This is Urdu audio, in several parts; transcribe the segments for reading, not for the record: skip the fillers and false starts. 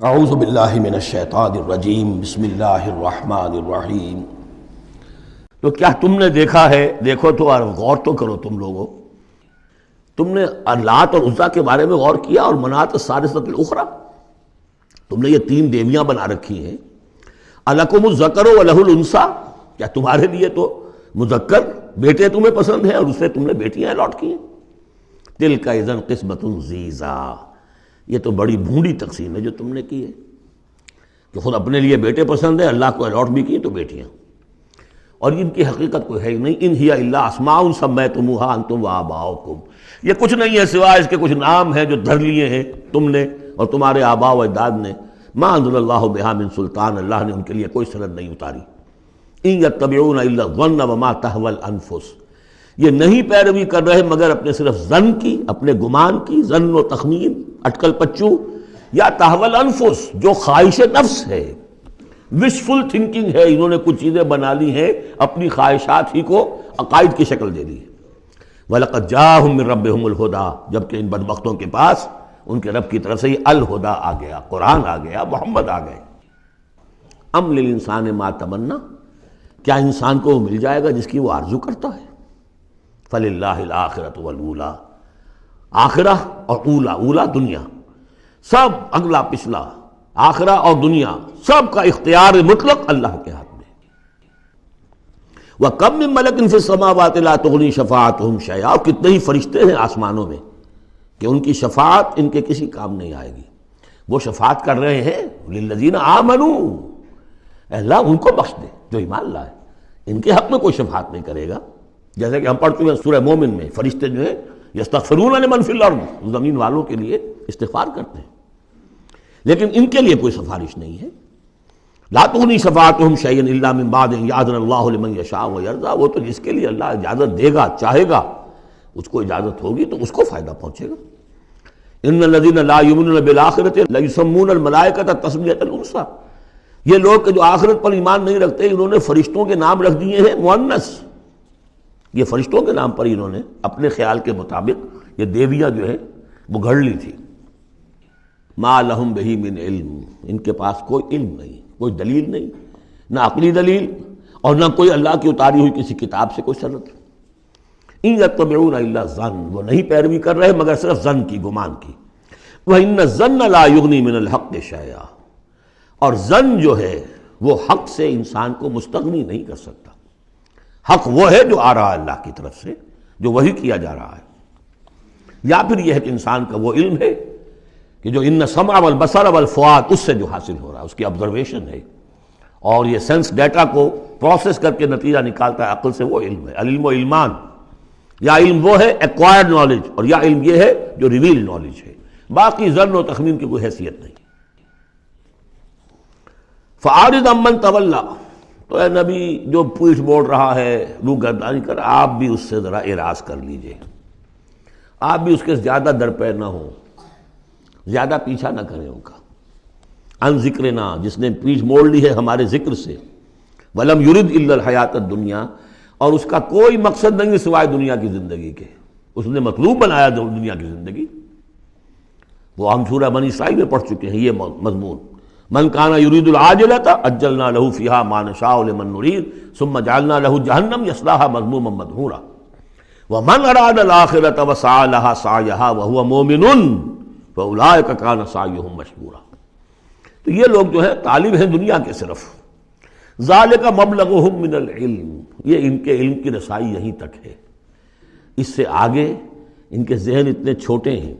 اعوذ باللہ من الشیطان الرجیم بسم اللہ الرحمن الرحیم۔ تو کیا تم نے دیکھا ہے، دیکھو تو اور غور تو کرو تم لوگوں، تم نے لات اور عزیٰ کے بارے میں غور کیا اور منات الثالثۃ الاخری، تم نے یہ تین دیویاں بنا رکھی ہیں۔ الکم الذکر ولہ الانثیٰ، کیا تمہارے لیے تو مذکر بیٹے تمہیں پسند ہیں اور اسے تم نے بیٹیاں الاٹ کی ہیں۔ تلک اذا قسمۃ ضیزیٰ، یہ تو بڑی بھونڈی تقسیم ہے جو تم نے کی ہے کہ خود اپنے لیے بیٹے پسند ہیں، اللہ کو الاٹ بھی کی تو بیٹیاں، اور ان کی حقیقت کوئی ہے ہی نہیں۔ ان ہی الا اسماء سمیتموہا انتم وآباؤکم، یہ کچھ نہیں ہے سوائے اس کے کچھ نام ہیں جو دھر لیے ہیں تم نے اور تمہارے آباء و اجداد نے۔ ما انزل اللہ بہا من سلطان، اللہ نے ان کے لیے کوئی سند نہیں اتاری۔ ان یتبعون الا الظن وما تہوی الانفس، یہ نہیں پیروی کر رہے مگر اپنے صرف ظن کی، اپنے گمان کی، ظن و تخمین، اٹکل پچو، یا تہوی الانفس جو خواہش نفس ہے، وشفل تھنکنگ ہے، انہوں نے کچھ چیزیں بنا لی ہیں اپنی خواہشات ہی کو عقائد کی شکل دے دی ہے۔ وَلَقَدْ جَاءَهُم مِّن رَّبِّهُمُ الْهُدَىٰ، جبکہ ان بدبختوں کے پاس ان کے رب کی طرف سے یہ الہدا آ گیا، قرآن آ گیا، محمد آ گئے۔ ام للانسان ما تمنا، کیا انسان کو وہ مل جائے گا جس کی وہ آرزو کرتا ہے؟ فَلِلَّهِ الْآخِرَةُ وَالْأُولَىٰ، آخرہ اور اولا، اولا دنیا، سب اگلا پچھلا، آخرہ اور دنیا، سب کا اختیار مطلق اللہ کے ہاتھ میں۔ وَكَم مِّن مَلَكٍ فِي السَّمَاوَاتِ لَا تُغْنِي شَفَاعَتُهُمْ شَيْئًا، اور کتنے ہی فرشتے ہیں آسمانوں میں کہ ان کی شفاعت ان کے کسی کام نہیں آئے گی۔ وہ شفاعت کر رہے ہیں للذین آمنوا، اے اللہ ان کو بخش دے جو ایمان لائے، ان کے حق میں کوئی شفاعت نہیں کرے گا۔ جیسے کہ ہم پڑھ چکے ہیں سورہ مومن میں، فرشتے جو ہیں یستغفرون لمن فی الارض، زمین والوں کے لیے استغفار کرتے ہیں، لیکن ان کے لیے کوئی سفارش نہیں ہے۔ لا تغنی شفاعتہم شیئا الا من بعد ان یأذن اللہ لمن یشاء ویرضی، وہ تو جس کے لیے اللہ اجازت دے گا، چاہے گا، اس کو اجازت ہوگی تو اس کو فائدہ پہنچے گا۔ ان الذین لا یؤمنون بالآخرۃ لیسمون الملائکۃ تسمیۃ الانثیٰ، یہ لوگ کہ جو آخرت پر ایمان نہیں رکھتے انہوں نے فرشتوں کے نام رکھ دیے ہیں مؤنث، یہ فرشتوں کے نام پر انہوں نے اپنے خیال کے مطابق یہ دیویاں جو ہے وہ گھڑ لی تھی۔ ما لہم بہ من علم، ان کے پاس کوئی علم نہیں، کوئی دلیل نہیں، نہ عقلی دلیل اور نہ کوئی اللہ کی اتاری ہوئی کسی کتاب سے کوئی سند۔ ان یتبعون الا الظن، وہ نہیں پیروی کر رہے مگر صرف ظن کی، گمان کی۔ وان الظن لا یغنی من الحق شیئا، اور ظن جو ہے وہ حق سے انسان کو مستغنی نہیں کر سکتا۔ حق وہ ہے جو آ رہا ہے اللہ کی طرف سے، جو وحی کیا جا رہا ہے، یا پھر یہ ہے کہ انسان کا وہ علم ہے کہ جو ان السمع والبصر والفؤاد، اس سے جو حاصل ہو رہا ہے، اس کی آبزرویشن ہے اور یہ سینس ڈیٹا کو پروسیس کر کے نتیجہ نکالتا ہے عقل سے، وہ علم ہے۔ العلم و علمان، یا علم وہ ہے ایکوائرڈ نالج، اور یا علم یہ ہے جو ریویل نالج ہے، باقی ظن و تخمین کی کوئی حیثیت نہیں۔ فَأَعْرِضْ عَمَّنْ تَوَلَّىٰ، تو اے نبی جو پیٹھ موڑ رہا ہے، روح گردانی کر، آپ بھی اس سے ذرا اعراض کر لیجئے، آپ بھی اس کے زیادہ درپے نہ ہوں، زیادہ پیچھا نہ کریں ان کا۔ عن ذکرنا، جس نے پیٹھ موڑ لی ہے ہمارے ذکر سے، وَلَمْ يُرِدْ إِلَّا الْحَيَاةَ الدُّنْيَا، اور اس کا کوئی مقصد نہیں سوائے دنیا کی زندگی کے، اس نے مطلوب بنایا دنیا کی زندگی۔ وہ ہم سورہ بنی اسرائیل میں پڑھ چکے ہیں یہ مضمون، من کان یرید العاجلۃ عجلنا له فیہا ما نشاء لمن نرید ثم جعلنا له جہنم یصلاها مذموما مدحورا ومن اراد الآخرۃ وسعى لها سعیها وهو مؤمن فاولئک کان سعیهم مشکورا۔ تو یہ لوگ جو ہے طالب ہیں دنیا کے صرف، ذالک مبلغهم من العلم، یہ ان کے علم کی رسائی یہیں تک ہے، اس سے آگے ان کے ذہن اتنے چھوٹے ہیں،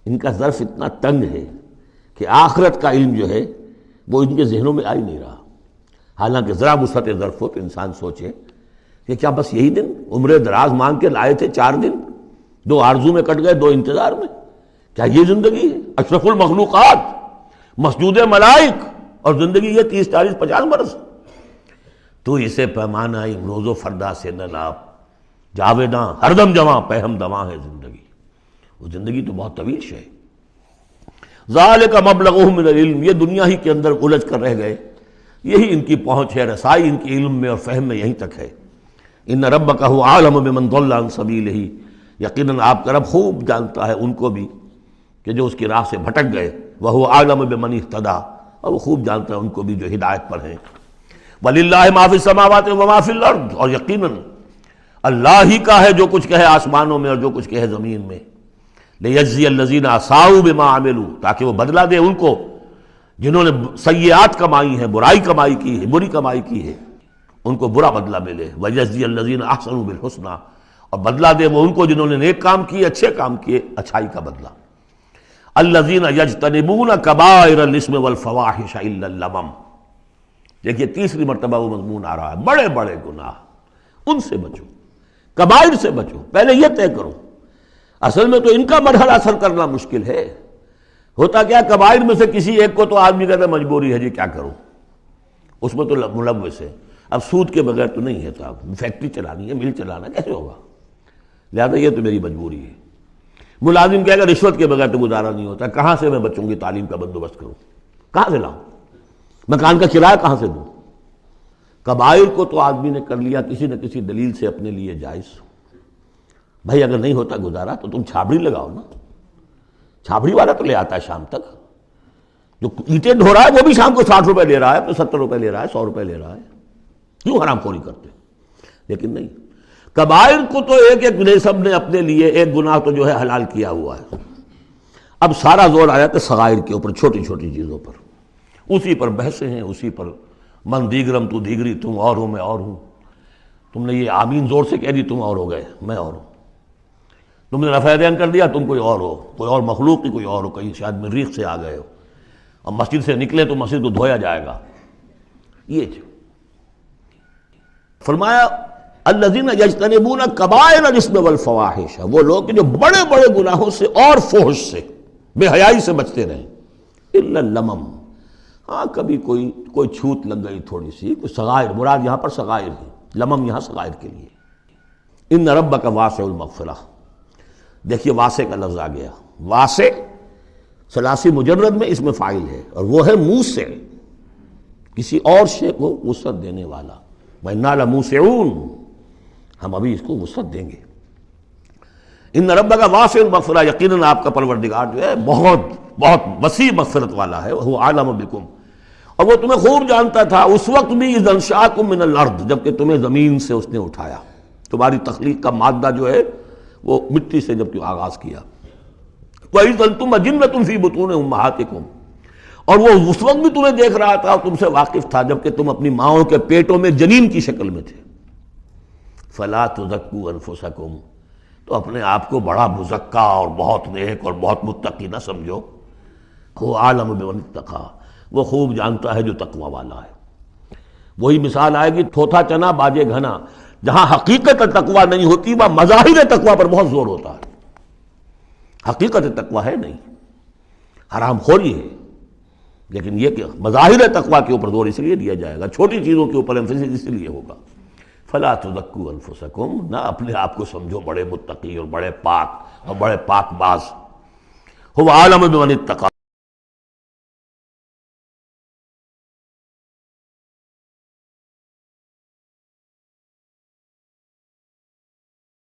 ان کا ظرف اتنا تنگ ہے کہ آخرت کا علم جو ہے وہ ان کے ذہنوں میں آ ہی نہیں رہا۔ حالانکہ ذرا وسعت ظرف ہو تو انسان سوچے کہ کیا بس یہی دن عمر دراز مانگ کے لائے تھے، 4 دن، 2 آرزو میں کٹ گئے، 2 انتظار میں، کیا یہ زندگی ہے؟ اشرف المخلوقات، مسجود ملائک، اور زندگی یہ 30 40 50 برس؟ تو اسے پیمانہ روز و فردا سے نہ ناپ، جاویداں ہر دم جواں، پہم دواں ہے زندگی، وہ زندگی تو بہت طویل شے ہے۔ ذالک مبلغہم من العلم، یہ دنیا ہی کے اندر الجھ کر رہ گئے، یہی ان کی پہنچ ہے، رسائی ان کی علم میں اور فہم میں یہیں تک ہے۔ ان ربک هو اعلم بمن ضل عن سبیلہ، یقیناً آپ کا رب خوب جانتا ہے ان کو بھی کہ جو اس کی راہ سے بھٹک گئے، وَهُوَ أَعْلَمُ بِمَنِ اهْتَدَىٰ، اور وہ خوب جانتا ہے ان کو بھی جو ہدایت پر ہیں۔ وَلِلَّهِ مَا فِي السَّمَاوَاتِ وَمَا فِي الْأَرْضِ، اور یقیناً اللہ ہی کا ہے جو کچھ کہے آسمانوں میں اور جو کچھ کہے زمین میں۔ لِيَجْزِيَ الَّذِينَ أَسَاءُوا بِمَا عَمِلُوا، تاکہ وہ بدلہ دے ان کو جنہوں نے سیئات کمائی ہیں، برائی کمائی کی ہے، بری کمائی کی ہے، ان کو برا بدلہ ملے۔ وَيَجْزِيَ الَّذِينَ أَحْسَنُوا بِالْحُسْنَىٰ، اور بدلہ دے وہ ان کو جنہوں نے نیک کام کیے، اچھے کام کیے، اچھائی کا بدلہ۔ الَّذِينَ يَجْتَنِبُونَ كَبَائِرَ الْإِثْمِ وَالْفَوَاحِشَ إِلَّا اللَّمَمَ، دیکھیے تیسری مرتبہ وہ مضمون آ رہا ہے، بڑے بڑے گناہ، ان سے بچو، کبائر سے بچو۔ پہلے یہ طے کرو، اصل میں تو ان کا مرحلہ اثر کرنا مشکل ہے۔ ہوتا کیا، کبائر میں سے کسی ایک کو تو آدمی کہتا ہے مجبوری ہے جی کیا کروں، اس میں تو ملوث ہے، اب سود کے بغیر تو نہیں ہے صاحب، فیکٹری چلانی ہے، مل چلانا کیسے ہوگا، لہذا یہ تو میری مجبوری ہے۔ ملازم کہے گا رشوت کے بغیر تو گزارا نہیں ہوتا، کہاں سے میں بچوں کی تعلیم کا بندوبست کروں، کہاں سے لاؤں، مکان کا کرایہ کہاں سے دوں۔ کبائر کو تو آدمی نے کر لیا کسی نہ کسی دلیل سے اپنے لیے جائز۔ بھائی اگر نہیں ہوتا گزارا تو تم چھابڑی لگاؤ نا، چھابڑی والا تو لے آتا ہے شام تک، جو اینٹیں ڈھو رہا ہے وہ بھی شام کو 60 روپے لے رہا ہے، تو 70 روپے لے رہا ہے، 100 روپے لے رہا ہے، کیوں حرام خوری کرتے؟ لیکن نہیں، کبائر کو تو ایک ایک نے سب نے اپنے لیے ایک گناہ تو جو ہے حلال کیا ہوا ہے۔ اب سارا زور آیا کہ صغائر کے اوپر، چھوٹی چھوٹی چیزوں پر، اسی پر بحثیں ہیں، اسی پر من دیگرم تو دیگری، تم اور ہو میں اور ہوں، تم نے یہ آمین زور سے کہہ دی تم اور ہو گئے میں اور ہوں، تم نے رفع دین کر دیا تم کوئی اور ہو، کوئی اور مخلوق کی کوئی اور ہو، کہیں شاید مریخ سے آ گئے ہو، اور مسجد سے نکلے تو مسجد کو دھویا جائے گا۔ یہ فرمایا الذین یجتنبون کبائر الاسم والفواحش، وہ لوگ جو بڑے بڑے گناہوں سے اور فحش سے، بے حیائی سے بچتے رہیں، الا اللمم، ہاں کبھی کوئی چھوت لگ گئی تھوڑی سی، کوئی صغائر، مراد یہاں پر صغائر ہے، لمم یہاں صغائر کے لیے۔ ان ربک واسع المغفرہ، دیکھیے واسع کا لفظ آ گیا، واسع ثلاثی مجرد میں اس میں فاعل ہے، اور وہ ہے موسع، کسی اور شے کو وسعت دینے والا۔ وَإِنَّا لَمُوسِعُونَ، ہم ابھی اس کو وسعت دیں گے۔ ان ربک واسع المغفرہ، یقیناً آپ کا پروردگار جو ہے بہت بہت وسیع مغفرت والا ہے، وہ عالم بکم، اور وہ تمہیں خوب جانتا تھا اس وقت بھی، اذ انشاکم من الارض، جبکہ تمہیں زمین سے اس نے اٹھایا، تمہاری تخلیق کا مادہ جو ہے وہ مٹی سے جب آغاز کیا۔ وَإِذْ أَنْتُمْ أَجِنَّةٌ فِي بُطُونِ أُمَّهَاتِكُمْ، اور وہ اس وقت بھی تمہیں دیکھ رہا تھا اور تم سے واقف تھا جبکہ تم اپنی ماؤں کے پیٹوں میں جنین کی شکل میں تھے۔ فَلَا تُزَكُّوا أَنفُسَكُمْ، تو اپنے آپ کو بڑا مزکا اور بہت نیک اور بہت متقی نہ سمجھو، وہ عالم بمن اتقى، وہ خوب جانتا ہے جو تقوی والا ہے۔ وہی مثال آئے گی تھوتھا چنا باجے گھنا، جہاں حقیقت تقوی نہیں ہوتی وہاں مظاہر تقوی پر بہت زور ہوتا ہے، حقیقت تقوی ہے نہیں، حرام خوری ہے، لیکن یہ کہ مظاہر تقوی کے اوپر زور اس لیے دیا جائے گا، چھوٹی چیزوں کے اوپر ایمفیسس اس لیے ہوگا۔ فلا تزکوا انفسکم، نہ اپنے آپ کو سمجھو بڑے متقی اور بڑے پاک اور بڑے پاک باز، هو عالم بمن اتقى۔